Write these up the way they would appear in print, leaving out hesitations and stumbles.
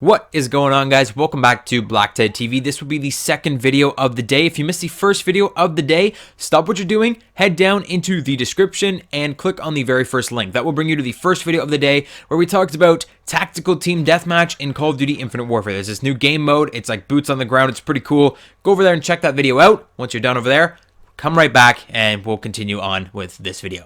What is going on, guys? Welcome back to BlackTideTV. This will be the second video of the day. If you missed the first video of the day, stop what you're doing, head down into the description and click on the very first link. That will bring you to the first video of the day where we talked about tactical team deathmatch in Call of Duty Infinite Warfare. There's this new game mode. It's like boots on the ground. It's pretty cool. Go over there and check that video out. Once you're done over there, come right back and we'll continue on with this video.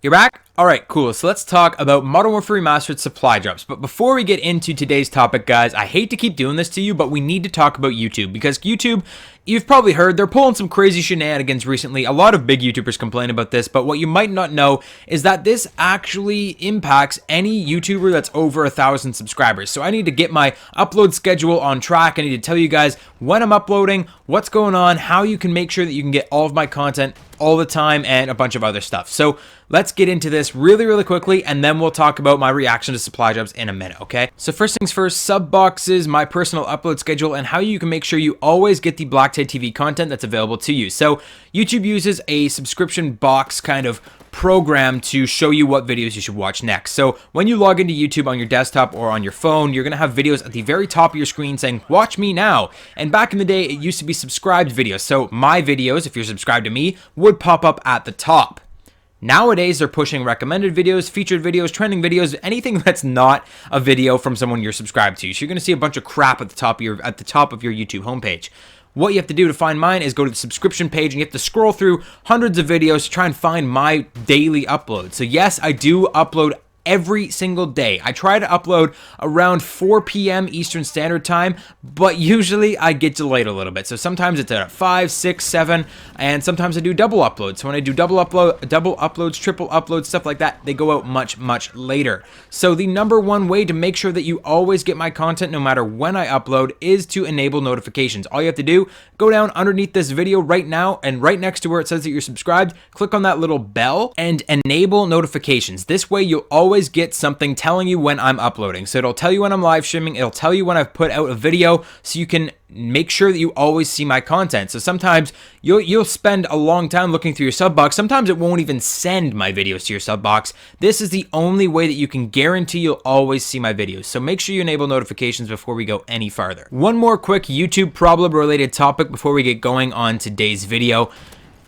You're back? Alright, cool. So let's talk about Modern Warfare Remastered supply drops. But before we get into today's topic, guys, I hate to keep doing this to you, but we need to talk about YouTube. Because YouTube, you've probably heard, they're pulling some crazy shenanigans recently. A lot of big YouTubers complain about this, but what you might not know is that this actually impacts any YouTuber that's over 1,000 subscribers. So I need to get my upload schedule on track. I need to tell you guys when I'm uploading, what's going on, how you can make sure that you can get all of my content all the time, and a bunch of other stuff. So let's get into this really quickly, and then we'll talk about my reaction to supply drops in a minute, okay? So first things first, sub boxes, my personal upload schedule, and how you can make sure you always get the BlackTideTV content that's available to you. So YouTube uses a subscription box kind of program to show you what videos you should watch next. So when you log into YouTube on your desktop or on your phone, you're going to have videos at the very top of your screen saying, watch me now. And back in the day, it used to be subscribed videos. So my videos, if you're subscribed to me, would pop up at the top. Nowadays, they're pushing recommended videos, featured videos, trending videos, anything that's not a video from someone you're subscribed to. So you're going to see a bunch of crap at the top of your YouTube homepage. What you have to do to find mine is go to the subscription page and you have to scroll through hundreds of videos to try and find my daily upload. So yes, I do upload every single day. I try to upload around 4 p.m. Eastern Standard Time, but usually I get delayed a little bit. So sometimes it's at 5, 6, 7, and sometimes I do double uploads. So when I do double uploads, triple uploads, stuff like that, they go out much later. So the number one way to make sure that you always get my content no matter when I upload is to enable notifications. All you have to do, go down underneath this video right now, and right next to where it says that you're subscribed, click on that little bell and enable notifications. This way you'll always get something telling you when I'm uploading. So it'll tell you when I'm live streaming, it'll tell you when I've put out a video, so you can make sure that you always see my content. So sometimes you'll spend a long time looking through your sub box. Sometimes it won't even send my videos to your sub box. This is the only way that you can guarantee you'll always see my videos. So make sure you enable notifications before we go any farther. One more quick YouTube problem related topic before we get going on today's video.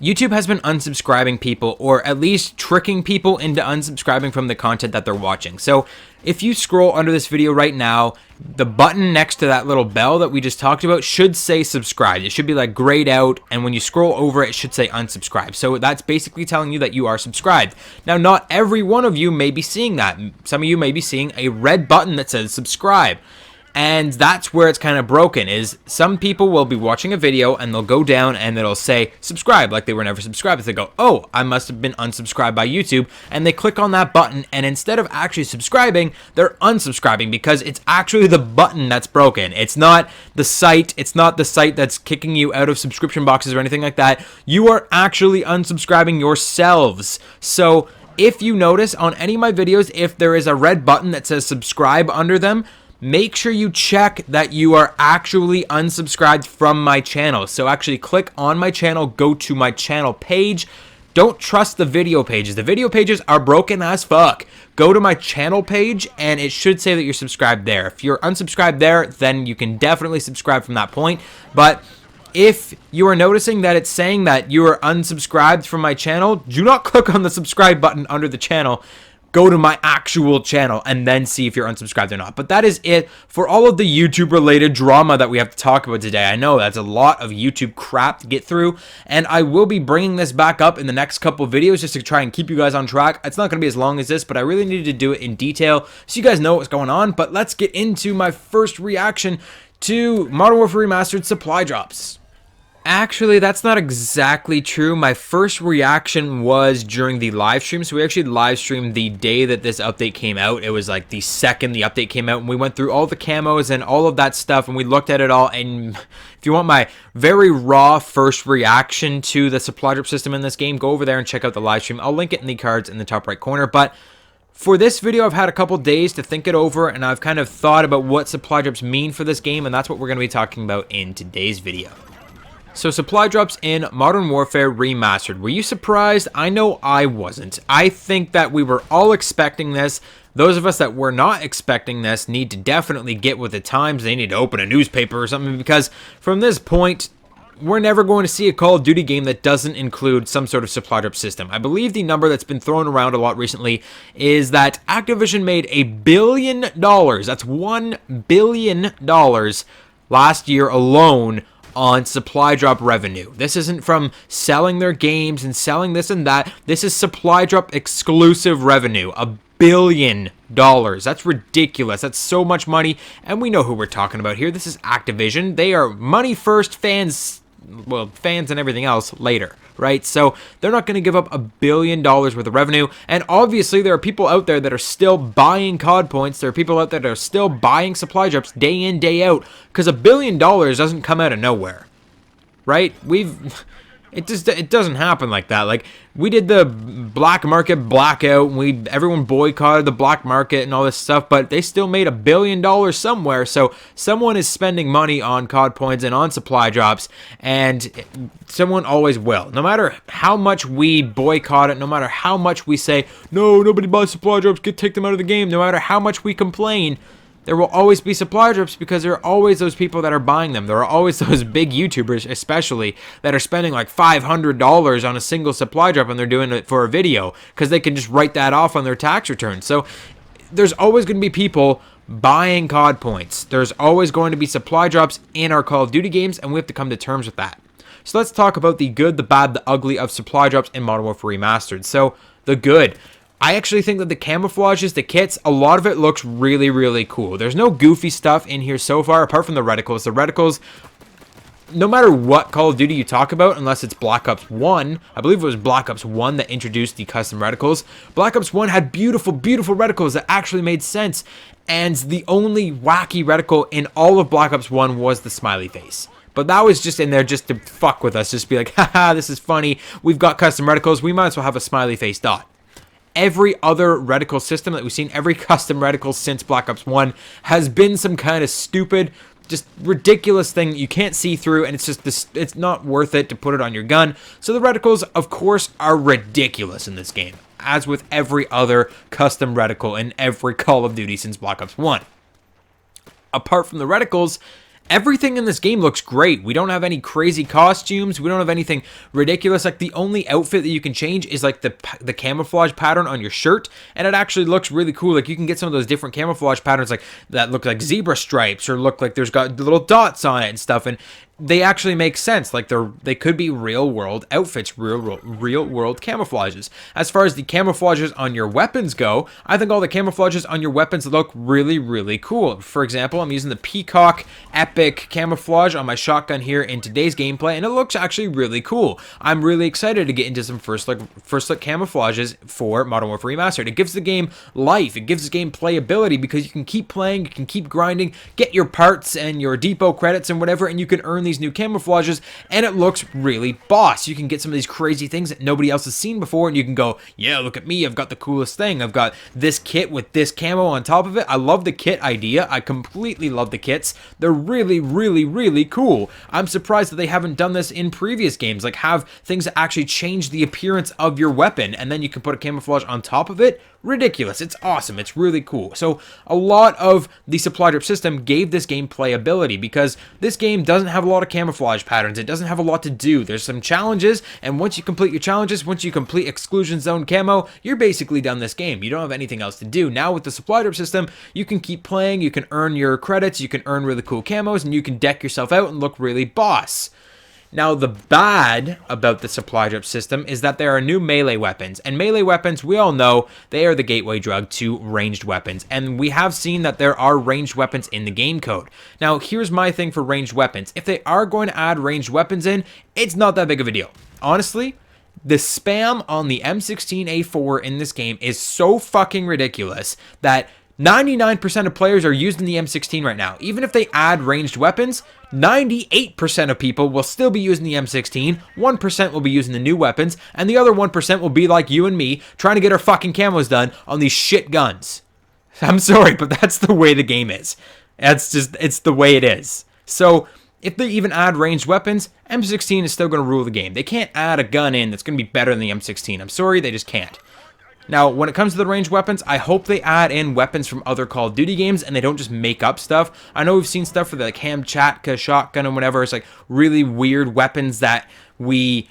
YouTube has been unsubscribing people, or at least tricking people into unsubscribing from the content that they're watching. So if you scroll under this video right now, the button next to that little bell that we just talked about should say subscribe. It should be like grayed out, and when you scroll over it should say unsubscribe. So that's basically telling you that you are subscribed. Now, not every one of you may be seeing that. Some of you may be seeing a red button that says subscribe. And that's where it's kind of broken, is some people will be watching a video and they'll go down and it'll say subscribe, like they were never subscribed. They go, oh, I must have been unsubscribed by YouTube, and they click on that button, and instead of actually subscribing, they're unsubscribing because it's actually the button that's broken. It's not the site. It's not the site that's kicking you out of subscription boxes or anything like that. You are actually unsubscribing yourselves. So if you notice on any of my videos, if there is a red button that says subscribe under them, make sure you check that you are actually unsubscribed from my channel. So actually click on my channel, go to my channel page. Don't trust the video pages. The video pages are broken as fuck. Go to my channel page and it should say that you're subscribed there. If you're unsubscribed there, then you can definitely subscribe from that point. But if you are noticing that it's saying that you are unsubscribed from my channel, do not click on the subscribe button under the channel. Go to my actual channel and then see if you're unsubscribed or not. But that is it for all of the YouTube related drama that we have to talk about today. I know that's a lot of YouTube crap to get through, and I will be bringing this back up in the next couple videos just to try and keep you guys on track. It's not going to be as long as this, but I really needed to do it in detail so you guys know what's going on. But let's get into my first reaction to Modern Warfare Remastered supply drops. Actually, that's not exactly true. My first reaction was during the live stream. So we actually live streamed the day that this update came out. It was like the second the update came out, and we went through all the camos and all of that stuff, and we looked at it all. And if you want my very raw first reaction to the supply drop system in this game, go over there and check out the live stream. I'll link it in the cards in the top right corner. But for this video, I've had a couple days to think it over, and I've kind of thought about what supply drops mean for this game, and that's what we're going to be talking about in today's video. So supply drops in Modern Warfare Remastered. Were you surprised? I know I wasn't. I think that we were all expecting this. those of us that were not expecting this need to definitely get with the times. They need to open a newspaper or something, because from this point, we're never going to see a Call of Duty game that doesn't include some sort of supply drop system. I believe the number that's been thrown around a lot recently is that Activision made $1 billion. That's $1 billion last year alone on supply drop revenue. This isn't from selling their games and selling this and that. This is supply drop exclusive revenue. $1 billion. That's ridiculous. That's so much money. And we know who we're talking about here. This is Activision. They are money first, fans and everything else later, right? So they're not going to give up $1 billion worth of revenue. And obviously there are people out there that are still buying COD points. There are people out there that are still buying supply drops day in, day out, because $1 billion doesn't come out of nowhere, right? It doesn't happen like that. Like, we did the black market blackout, and everyone boycotted the black market and all this stuff, but they still made $1 billion somewhere. So someone is spending money on COD points and on supply drops, and someone always will. No matter how much we boycott it, no matter how much we say, no, nobody buys supply drops, take them out of the game, no matter how much we complain, there will always be supply drops, because there are always those people that are buying them. There are always those big YouTubers, especially, that are spending like $500 on a single supply drop, and they're doing it for a video because they can just write that off on their tax return. So there's always going to be people buying COD points. There's always going to be supply drops in our Call of Duty games, and we have to come to terms with that. So let's talk about the good, the bad, the ugly of supply drops in Modern Warfare Remastered. So the good. I actually think that the camouflages, the kits, a lot of it looks really, really cool. There's no goofy stuff in here so far, apart from the reticles. The reticles, no matter what Call of Duty you talk about, unless it's Black Ops 1, I believe it was Black Ops 1 that introduced the custom reticles. Black Ops 1 had beautiful, beautiful reticles that actually made sense, and the only wacky reticle in all of Black Ops 1 was the smiley face. But that was just in there just to fuck with us, just be like, haha, this is funny, we've got custom reticles, we might as well have a smiley face dot. Every other reticle system that we've seen, every custom reticle since Black Ops 1 has been some kind of stupid, just ridiculous thing that you can't see through, and it's just this, it's not worth it to put it on your gun. So the reticles, of course, are ridiculous in this game, as with every other custom reticle in every Call of Duty since Black Ops 1. Apart from the reticles, everything in this game looks great. We don't have any crazy costumes. We don't have anything ridiculous. Like, the only outfit that you can change is like the camouflage pattern on your shirt, and it actually looks really cool. Like, you can get some of those different camouflage patterns like that look like zebra stripes, or look like there's got little dots on it and stuff, and they actually make sense. Like, they could be real world outfits, real world camouflages. As far as the camouflages on your weapons go, I think all the camouflages on your weapons look really, really cool. For example, I'm using the Peacock Epic camouflage on my shotgun here in today's gameplay, and it looks actually really cool. I'm really excited to get into some first look camouflages for Modern Warfare Remastered. It gives the game life. It gives the game playability, because you can keep playing, you can keep grinding, get your parts and your depot credits and whatever, and you can earn these new camouflages, and it looks really boss. You can get some of these crazy things that nobody else has seen before, and you can go, yeah, look at me, I've got the coolest thing. I've got this kit with this camo on top of it. I love the kit idea. I completely love the kits. They're really, really, really cool. I'm surprised that they haven't done this in previous games, like have things that actually change the appearance of your weapon, and then you can put a camouflage on top of it. Ridiculous. It's awesome. It's really cool. So a lot of the supply drop system gave this game playability, because this game doesn't have a lot of camouflage patterns. It doesn't have a lot to do. There's some challenges, and once you complete your challenges, once you complete exclusion zone camo, you're basically done this game. You don't have anything else to do. Now with the supply drop system, you can keep playing, you can earn your credits, you can earn really cool camos, and you can deck yourself out and look really boss. Now, the bad about the supply drop system is that there are new melee weapons, and melee weapons, we all know, they are the gateway drug to ranged weapons, and we have seen that there are ranged weapons in the game code. Now, here's my thing for ranged weapons. If they are going to add ranged weapons in, it's not that big of a deal. Honestly, the spam on the M16A4 in this game is so fucking ridiculous that 99% of players are using the M16 right now. Even if they add ranged weapons, 98% of people will still be using the M16, 1% will be using the new weapons, and the other 1% will be like you and me, trying to get our fucking camos done on these shit guns. I'm sorry, but that's the way the game is. It's the way it is. So, if they even add ranged weapons, M16 is still going to rule the game. They can't add a gun in that's going to be better than the M16. I'm sorry, they just can't. Now, when it comes to the ranged weapons, I hope they add in weapons from other Call of Duty games and they don't just make up stuff. I know we've seen stuff for the like Kamchatka shotgun and whatever. It's like really weird weapons that we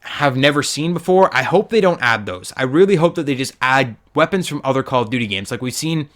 have never seen before. I hope they don't add those. I really hope that they just add weapons from other Call of Duty games. Like we've seen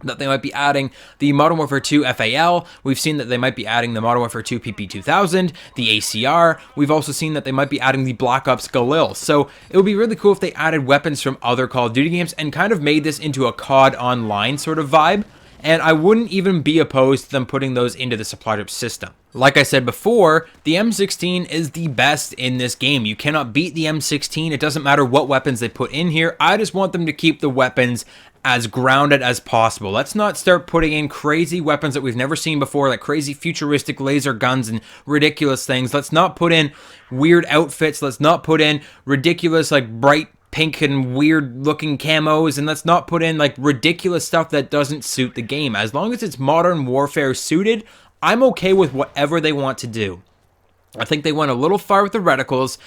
that they might be adding the Modern Warfare 2 FAL. We've seen that they might be adding the Modern Warfare 2 PP2000, the ACR. We've also seen that they might be adding the Black Ops Galil. So it would be really cool if they added weapons from other Call of Duty games and kind of made this into a CoD Online sort of vibe. And I wouldn't even be opposed to them putting those into the supply drop system. Like I said before, the M16 is the best in this game. You cannot beat the M16. It doesn't matter what weapons they put in here. I just want them to keep the weapons as grounded as possible. Let's not start putting in crazy weapons that we've never seen before, like crazy futuristic laser guns and ridiculous things. Let's not put in weird outfits. Let's not put in ridiculous, like, bright pink and weird looking camos, and let's not put in like ridiculous stuff that doesn't suit the game. As long as it's Modern Warfare suited, I'm okay with whatever they want to do. I think they went a little far with the reticles,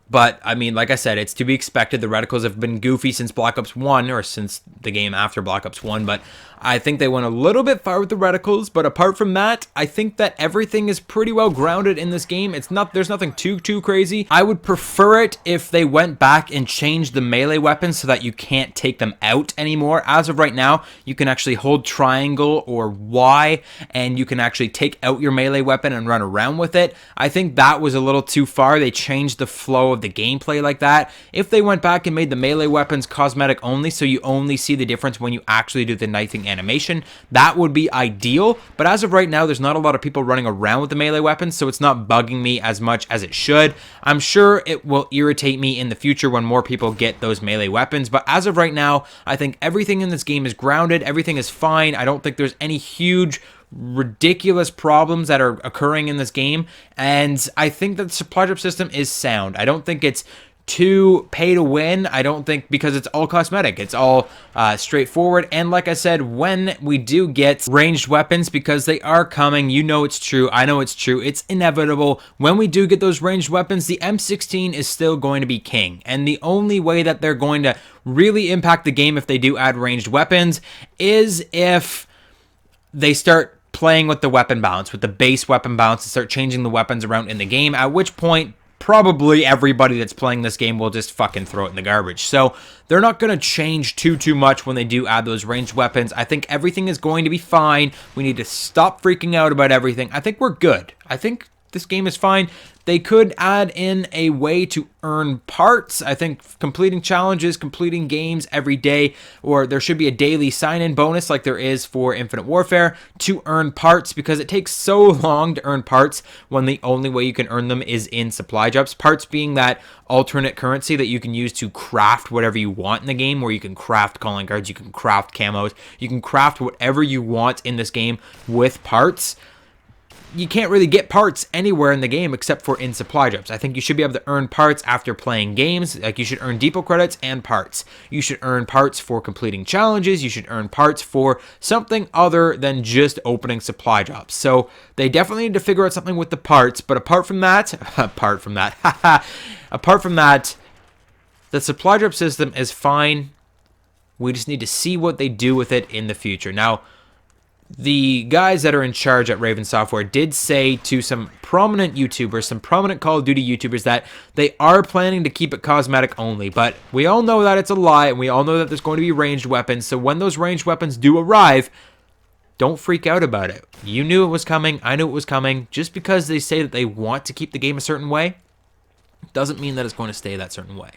but I mean, like I said, it's to be expected. The reticles have been goofy since Black Ops 1, or since the game after Black Ops 1, but I think they went a little bit far with the reticles. But apart from that, I think that everything is pretty well grounded in this game. There's nothing too crazy. I would prefer it if they went back and changed the melee weapons so that you can't take them out anymore. As of right now, you can actually hold triangle or Y, and you can actually take out your melee weapon and run around with it. I think that was a little too far. They changed the flow of the gameplay like that. If they went back and made the melee weapons cosmetic only, so you only see the difference when you actually do the knifing animation, that would be ideal. But as of right now, there's not a lot of people running around with the melee weapons, so it's not bugging me as much as it should. I'm sure it will irritate me in the future when more people get those melee weapons, but as of right now, I think everything in this game is grounded. Everything is fine. I don't think there's any huge ridiculous problems that are occurring in this game, and I think that the supply drop system is sound. I don't think it's too pay to win. I don't think, because it's all cosmetic, it's all straightforward. And like I said, when we do get ranged weapons, because they are coming, you know it's true, I know it's true, it's inevitable. When we do get those ranged weapons, the M16 is still going to be king, and the only way that they're going to really impact the game if they do add ranged weapons is if they start playing with the weapon balance, with the base weapon balance, and start changing the weapons around in the game, at which point probably everybody that's playing this game will just fucking throw it in the garbage. So they're not going to change too much when they do add those ranged weapons. I think everything is going to be fine. We need to stop freaking out about everything. I think we're good. I think this game is fine. They could add in a way to earn parts. I think completing challenges, completing games every day, or there should be a daily sign-in bonus like there is for Infinite Warfare to earn parts, because it takes so long to earn parts when the only way you can earn them is in supply drops. Parts being that alternate currency that you can use to craft whatever you want in the game, where you can craft calling cards, you can craft camos, you can craft whatever you want in this game with parts. You can't really get parts anywhere in the game except for in supply drops. I think you should be able to earn parts after playing games. Like, you should earn depot credits and parts. You should earn parts for completing challenges. You should earn parts for something other than just opening supply drops. So they definitely need to figure out something with the parts. But apart from that, the supply drop system is fine. We just need to see what they do with it in the future. Now, the guys that are in charge at Raven Software did say to some prominent YouTubers, some prominent Call of Duty YouTubers, that they are planning to keep it cosmetic only. But we all know that it's a lie, and we all know that there's going to be ranged weapons. So when those ranged weapons do arrive, don't freak out about it. You knew it was coming. I knew it was coming. Just because they say that they want to keep the game a certain way doesn't mean that it's going to stay that certain way.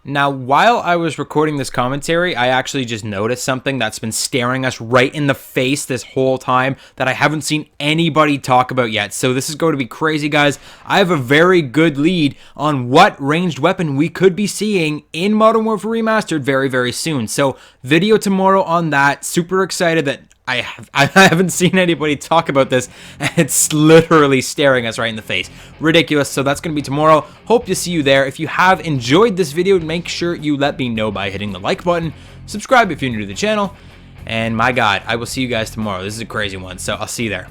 Now, while I was recording this commentary, I actually just noticed something that's been staring us right in the face this whole time that I haven't seen anybody talk about yet. So this is going to be crazy, guys. I have a very good lead on what ranged weapon we could be seeing in Modern Warfare Remastered very soon. So video tomorrow on that. Super excited that I haven't seen anybody talk about this, and it's literally staring us right in the face. Ridiculous. So that's going to be tomorrow. Hope to see you there. If you have enjoyed this video, make sure you let me know by hitting the like button. Subscribe if you're new to the channel. And my God, I will see you guys tomorrow. This is a crazy one, so I'll see you there.